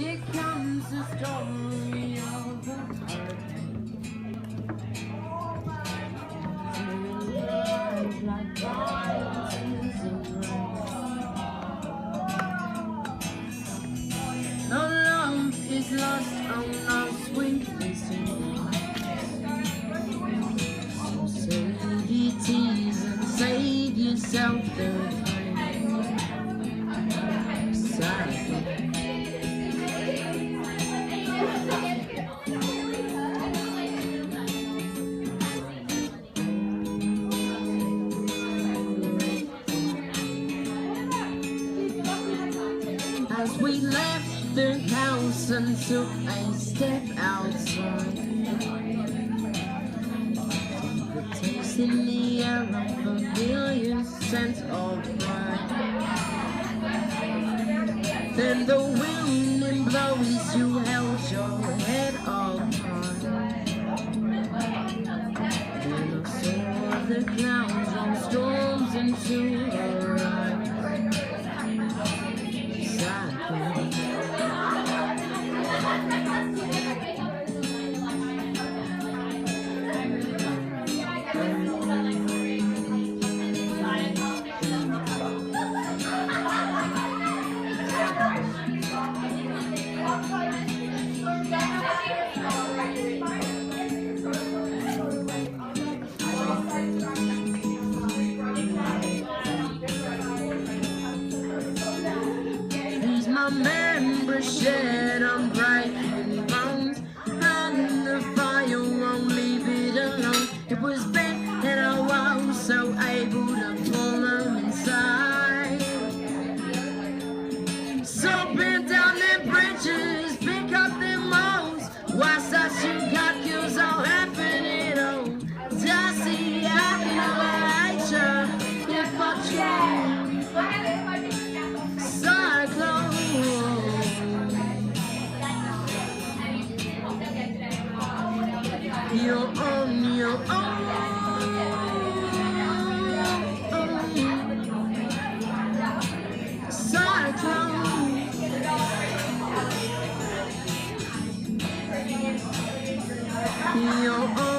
Here comes the story of a hurricane. Like violence and rain. No love is lost on no sweet listening. So save your tears and save yourself the pain. As we left the house and took a step outside, the taste in the air of familiar sense of pride. Then the wind blows, you held your head up high. Then I saw the clouds on storms into your eyes. My memory shed on breaking bones, and the fire won't leave it alone. It was bent and I was so able to pull them inside. So bend down them bridges, pick up them moles, whilst I shoot got kills all happening on. Darcy, I can hate you if I try. You're on your own. Cyclone. You're on